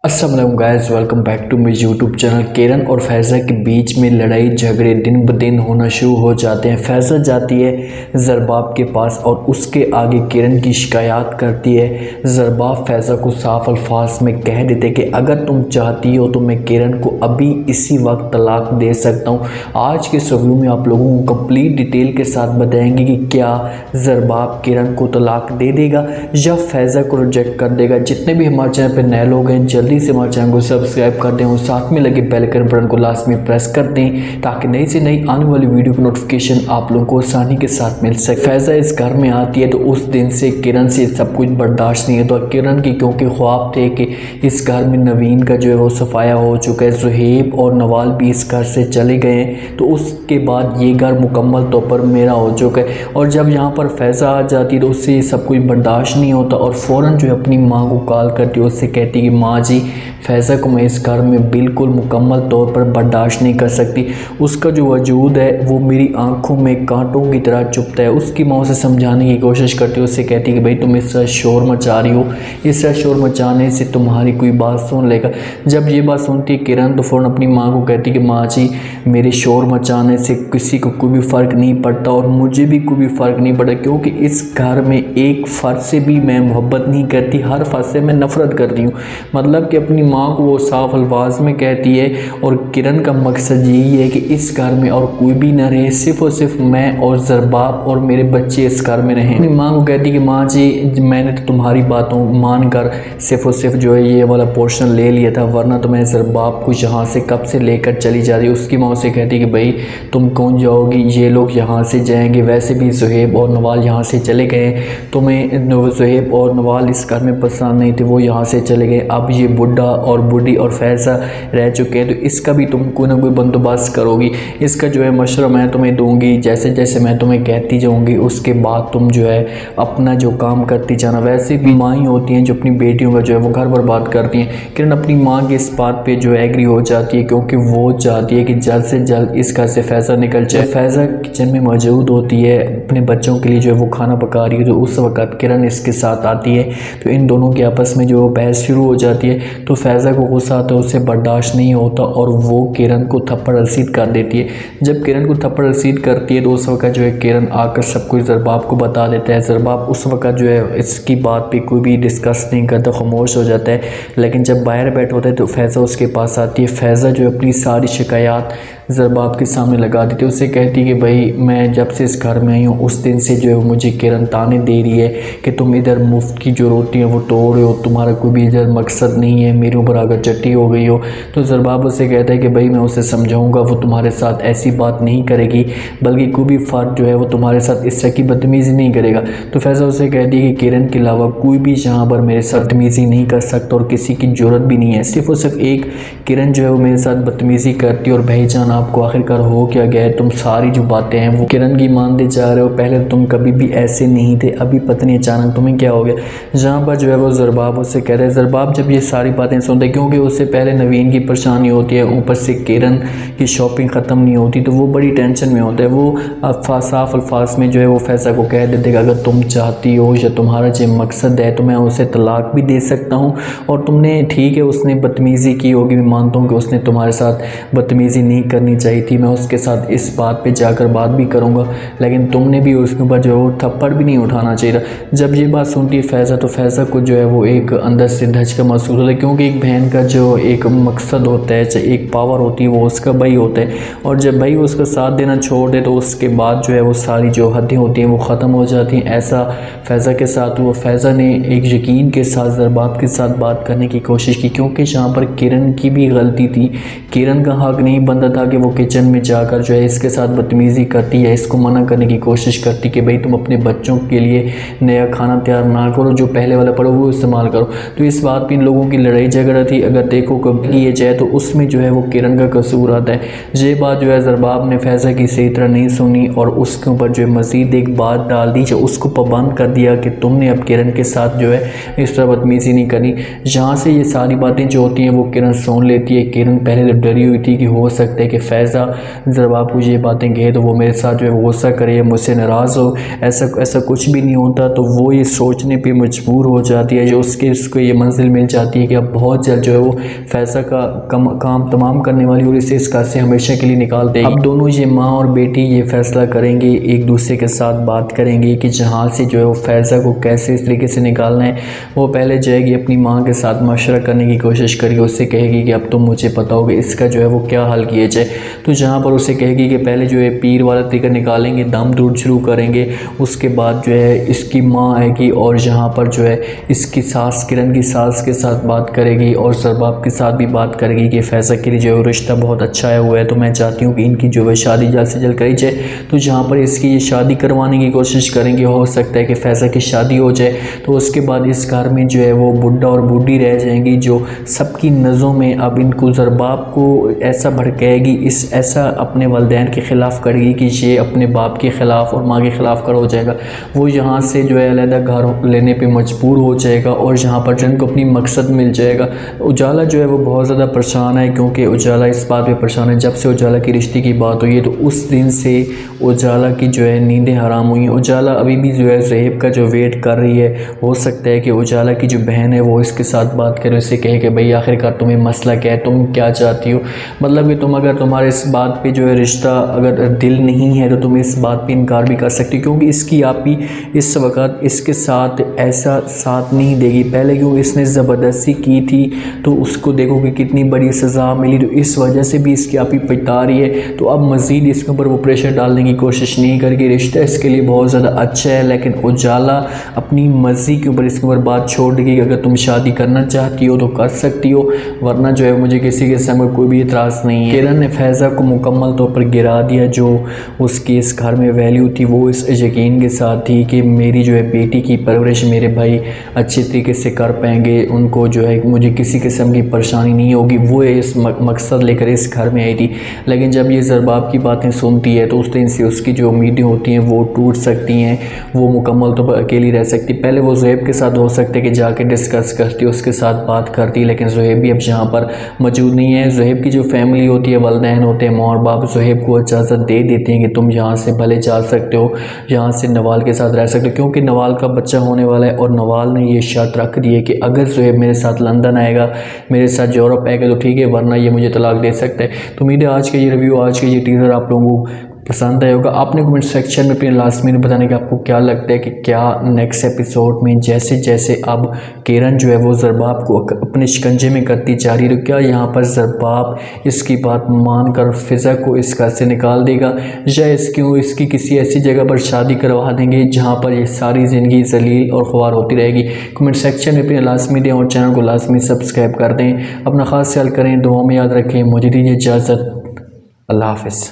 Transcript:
अस्सलाम वालेकुम guys, welcome back to my YouTube channel. Kiran और फैज़ा के बीच में लड़ाई झगड़े दिन ब दिन होना शुरू हो जाते हैं। फैज़ा जाती है ज़रबाब के पास और उसके आगे किरण की शिकायत करती है। ज़रबाब फैज़ा को साफ अल्फाज में कह देते कि अगर तुम चाहती हो तो मैं किरण को अभी इसी वक्त तलाक दे सकता हूँ। आज के इस रिव्यू में आप लोगों को कंप्लीट डिटेल के साथ बताएंगे कि क्या ज़रबाब किरण को तलाक दे देगा या फैज़ा को रिजेक्ट कर देगा। जितने भी हमारे चैनल पर नए लोग हैं जल्दी से हमारे चैनल को सब्सक्राइब कर दें और साथ में लगे बेल आइकन बटन को लास्ट में प्रेस कर दें ताकि नई से नई आने वाली वीडियो की नोटिफिकेशन आप लोगों को आसानी के साथ मिल सके। फैज़ा इस घर में आती है तो उस दिन से किरण से सब कुछ बर्दाश्त नहीं है। तो किरण की क्योंकि ख्वाब थे कि इस घर में नवीन का जो है वो सफाया हो चुका है, ज़ुहैब और नवाल भी इस घर से चले गए हैं, तो उसके बाद ये घर मुकम्मल तौर पर मेरा हो चुका है। और जब यहाँ पर फैज़ा आ जाती है तो उससे सब कुछ बर्दाश्त नहीं होता और फ़ौरन जो है अपनी माँ को कॉल करती है, उससे कहती है कि माँ जी फैज़ा को मैं इस घर में बिल्कुल मुकम्मल तौर पर बर्दाश्त नहीं कर सकती। उसका जो वजूद है वो मेरी आंखों में कांटों की तरह चुभता है। उसकी माँ उसे समझाने की कोशिश करती है, उससे कहती है कि भाई तुम इस तरह शोर मचा रही हो, इस तरह शोर मचाने से तुम्हारी कोई बात सुन लेगा। जब ये बात सुनती है किरण तो फ़ौरन अपनी माँ को कहती है कि माँ जी मेरे शोर मचाने से किसी को कोई भी फ़र्क नहीं पड़ता और मुझे भी कोई भी फ़र्क नहीं पड़ता, क्योंकि इस घर में एक फ़र्द से भी मैं मोहब्बत नहीं करती, हर फ़र्द से मैं नफ़रत करती हूँ। मतलब कि अपनी माँ को वो साफ अल्फाज में कहती है और किरण का मकसद यही है कि इस घर में और कोई भी ना रहे, सिर्फ़ और सिर्फ मैं और ज़रबाब और मेरे बच्चे इस घर में रहें। अपनी माँ को कहती है कि माँ जी मैंने तो तुम्हारी बातों मान कर सिर्फ़ और सिर्फ जो है ये वाला पोर्शन ले लिया था, वरना तो मैं ज़रबाब को यहाँ से कब से लेकर चली जा रही। उसकी माँ उसे कहती है कि भाई तुम कौन जाओगी, ये लोग यहाँ से जाएंगे, वैसे भी ज़ुहैब और नवाल यहाँ से चले गए, तुम्हें ज़ुहैब और नवाल इस घर में पसंद नहीं थे, वो यहाँ से चले गए, अब ये बुढ़ा और बूढ़ी और फैज़ा रह चुके हैं, तो इसका भी तुम कोई ना कोई बंदोबस्त करोगी। इसका जो है मशवरा मैं तुम्हें दूंगी, जैसे जैसे मैं तुम्हें कहती जाऊंगी उसके बाद तुम जो है अपना जो काम करती जाना। वैसे भी माँ ही होती हैं जो अपनी बेटियों का जो है वो घर बर्बाद करती हैं। किरण अपनी माँ की इस बात पे जो एग्री हो जाती है क्योंकि वो चाहती है कि जल्द से जल्द इस घर से फैज़ा निकल जाए। फैज़ा किचन में मौजूद होती है, अपने बच्चों के लिए जो है वो खाना पका रही है, तो उस वक्त किरण इसके साथ आती है, तो इन दोनों के आपस में जो बहस शुरू हो जाती है। तो फैज़ा को गुस्सा आता है, उससे बर्दाश्त नहीं होता और वो किरण को थप्पड़ रसीद कर देती है। जब किरण को थप्पड़ रसीद करती है तो उस वक्त जो है किरण आकर सब कुछ ज़रबाब को बता देता है। ज़रबाब उस वक्त जो है इसकी बात पे कोई भी डिस्कस नहीं करता, खामोश हो जाता है। लेकिन जब बाहर बैठा होता है तो फैज़ा उसके पास आती है। फैज़ा जो है अपनी सारी शिकायत ज़रबाब के सामने लगा देती है, उससे कहती है कि भाई मैं जब से इस घर में आई हूँ उस दिन से जो है मुझे किरण ताने दे रही है कि तुम इधर मुफ्त की जो रोटियाँ वो तोड़ रहे हो, तुम्हारा कोई भी इधर मकसद नहीं है, मेरे ऊपर अगर चट्टी हो गई हो। तो ज़रबाब उससे कहता है कि भाई मैं उसे समझाऊंगा, वो तुम्हारे साथ ऐसी बात नहीं करेगी, बल्कि कोई भी फ़र्द जो है वो तुम्हारे साथ इस तरह की बदतमीज़ी नहीं करेगा। तो फैज़ा उससे कहती है कि किरण के अलावा कोई भी यहाँ पर मेरे साथ बदतमीज़ी नहीं कर सकता और किसी की ज़रूरत भी नहीं है, सिर्फ़ और सिर्फ एक किरण जो है वो मेरे साथ बदतमीज़ी करती है। और भाईजान आपको आखिरकार हो क्या गया है, तुम सारी जो बातें हैं वो किरण की मानते जा रहे हो, पहले तुम कभी भी ऐसे नहीं थे, अभी पता नहीं अचानक तुम्हें क्या हो गया। जहाँ पर जो है वो ज़रबाब उससे कह रहे हैं। ज़रबाब जब ये सारी बातें सुनते क्योंकि उससे पहले नवीन की परेशानी होती है, ऊपर से किरण की शॉपिंग ख़त्म नहीं होती, तो वो बड़ी टेंशन में होता है। वो साफ अल्फाज में जो है वो फैज़ा को कह देते कि अगर तुम चाहती हो या तुम्हारा जो मकसद है तो मैं उसे तलाक भी दे सकता हूँ, और तुमने ठीक है उसने बदतमीज़ी की होगी, मैं मानता हूँ कि उसने तुम्हारे साथ बदतमीज़ी नहीं करनी चाहिए थी, मैं उसके साथ इस बात पे जाकर बात भी करूँगा, लेकिन तुमने भी उसके ऊपर जो है थप्पड़ भी नहीं उठाना चाहिए था। जब ये बात सुनती है फैज़ा तो फैज़ा को जो है वो एक अंदर से धचका महसूस होता है, क्योंकि एक बहन का जो एक मकसद होता है, चाहे एक पावर होती है, वो उसका भाई होता है, और जब भाई उसका साथ देना छोड़ दे तो उसके बाद जो है वो सारी जो हदें होती हैं वो ख़त्म हो जाती हैं। ऐसा फैज़ा के साथ हुआ। फैज़ा ने एक यकीन के साथ ज़रबाब के साथ बात करने की कोशिश की, क्योंकि यहाँ पर किरण की भी गलती थी। किरण का हक नहीं बनता था कि वो किचन में जाकर जो है इसके साथ बदतमीज़ी करती है, इसको मना करने की कोशिश करती कि भाई तुम अपने बच्चों के लिए नया खाना तैयार ना करो, जो पहले वाला पड़ो वो इस्तेमाल करो। तो इस बात पर इन लोगों की लड़ाई झगड़ा थी। अगर देखो कब किए जाए तो उसमें जो है वो किरण का कसूर आता है। ये बात जो है ज़रबाब ने फैज़ा की सही तरह नहीं सुनी और उसके ऊपर जो है मज़ीद एक बात डाल दी, जो उसको पाबंद कर दिया कि तुमने अब किरण के साथ जो है इस तरह बदतमीज़ी नहीं करनी। यहाँ से ये सारी बातें जो होती हैं वो किरण सुन लेती है। किरण पहले डरी हुई थी कि हो सकता है कि फैज़ा ज़रबाब को ये बातें कहे तो वो मेरे साथ जो है वो गुस्सा करे या मुझसे नाराज़ हो, ऐसा कुछ भी नहीं होता। तो वो ये सोचने पर मजबूर हो जाती है, जो उसको ये मंजिल मिल जाती है कि अब बहुत बहुत जल्द जो है वो फैज़ा का काम तमाम करने वाली और इसे इस घर से हमेशा के लिए निकाल देगी। अब दोनों ये माँ और बेटी ये फैसला करेंगे, एक दूसरे के साथ बात करेंगे कि जहाँ से जो है वो फैज़ा को कैसे इस तरीके से निकालना है। वो पहले जाएगी अपनी माँ के साथ मशवरा करने की कोशिश करेगी, उससे कहेगी कि अब तो मुझे पता होगा इसका जो है वो क्या हल किया जाए। तो जहाँ पर उसे कहेगी कि पहले जो है पीर वाला तरीका निकालेंगे, दम दूर शुरू करेंगे, उसके बाद जो है इसकी माँ आएगी और यहाँ पर जो है इसकी सास, किरण की सास के साथ बात करेगी और ज़रबाब के साथ भी बात करेगी कि फैज़ा के लिए जो है रिश्ता बहुत अच्छा आया हुआ है, तो मैं चाहती हूँ कि इनकी जो है शादी जल्द से जल्द करी जाए। तो जहाँ पर इसकी ये शादी करवाने की कोशिश करेंगे, हो सकता है कि फैज़ा की शादी हो जाए। तो उसके बाद इस घर में जो है वो बुढ़ा और बूढ़ी रह जाएंगी, जो सबकी नज़रों में अब इनको ज़रबाब को ऐसा भड़काएगी, ऐसा अपने वालिदैन के ख़िलाफ़ करेगी कि ये अपने बाप के ख़िलाफ़ और माँ के ख़िलाफ़ खड़ा हो जाएगा। वो यहाँ से जो है अलहदा घर लेने पे मजबूर हो जाएगा और जहाँ पर जो इनको अपनी मकसद मिल जाएगा। उजाला जो है वो बहुत ज़्यादा परेशान है, क्योंकि उजाला इस बात पे परेशान है, जब से उजाला की रिश्ते की बात हुई है तो उस दिन से उजाला की जो है नींदें हराम हुई हैं। उजाला अभी भी जो है ज़ुहैब का जो वेट कर रही है। हो सकता है कि उजाला की जो बहन है वो इसके साथ बात करे, उससे कहे कि भाई आखिरकार तुम्हें मसला क्या है, तुम क्या चाहती हो। मतलब कि तुम अगर तुम्हारे इस बात पे जो है रिश्ता अगर दिल नहीं है तो तुम इस बात पे इनकार भी कर सकती हो, क्योंकि इसकी आप ही इस वक्त इसके साथ ऐसा साथ नहीं देगी। पहले क्योंकि इसने ज़बरदस्ती की थी तो उसको देखो कि कितनी बड़ी सज़ा मिली, तो इस वजह से भी इसकी आप ही पिता रही है। तो अब मज़ीद इसके ऊपर वो प्रेशर डालने की कोशिश नहीं करेगी। रिश्ता इसके लिए बहुत ज़्यादा अच्छा है, लेकिन उजाला अपनी मर्ज़ी के ऊपर इसके ऊपर बात छोड़ देगी कि अगर तुम शादी करना चाहती हो तो कर सकती हो, वरना जो है मुझे किसी के सामने कोई भी इतराज़ नहीं है। किरण ने फैज़ा को मुकम्मल तौर पर गिरा दिया। जो उसकी इस घर में वैल्यू थी वो इस यकीन के साथ थी कि मेरी जो है बेटी की परवरिश मेरे भाई अच्छे तरीके से कर पाएंगे, उनको जो है मुझे किसी किस्म की परेशानी नहीं होगी। वो इस मकसद लेकर इस घर में आई थी। लेकिन जब ये ज़रबाब की बातें सुनती है तो उस दिन से उसकी जो उम्मीदें होती हैं वो टूट सकती हैं। वो मुकम्मल तौर पर अकेली रह सकती। पहले वो ज़ुहैब के साथ हो सकता है कि जाके डिस्कस करती, उसके साथ बात करती, लेकिन ज़ुहैब भी अब यहाँ पर मौजूद नहीं है। ज़ुहैब की जो फैमिली होती है, वालिदैन होते हैं, माँ और बाप, ज़ुहैब को इजाज़त दे देते हैं कि तुम यहाँ से भले जा सकते हो, यहाँ से नवाल के साथ रह सकते हो, क्योंकि नवाल का बच्चा होने वाला है। और नवाल ने ये शर्त रख दी है कि अगर ज़ुहैब मेरे साथ लंदन आएगा, मेरे साथ यूरोप आएगा तो ठीक है, वरना ये मुझे तलाक दे सकता है। तो उम्मीद है आज का ये रिव्यू, आज का ये टीज़र आप लोगों को पसंद आया होगा। आपने कमेंट सेक्शन में अपने लास्ट में बताने कि आपको क्या लगता है कि क्या नेक्स्ट एपिसोड में जैसे जैसे अब किरण जो है वो ज़रबाब को अपने शिकंजे में करती जा रही है, तो क्या यहाँ पर ज़रबाब इसकी बात मानकर फ़िज़ा को इस घर से निकाल देगा, या इसकी किसी ऐसी जगह पर शादी करवा देंगे जहाँ पर ये सारी ज़िंदगी जलील और ख्वार होती रहेगी। कमेंट सेक्शन में अपने लाजमी दें और चैनल को लाजमी सब्सक्राइब कर दें। अपना ख़ास ख्याल करें, दुआ में याद रखें। मुझे दीजिए इजाज़त। अल्लाह हाफ़िज़।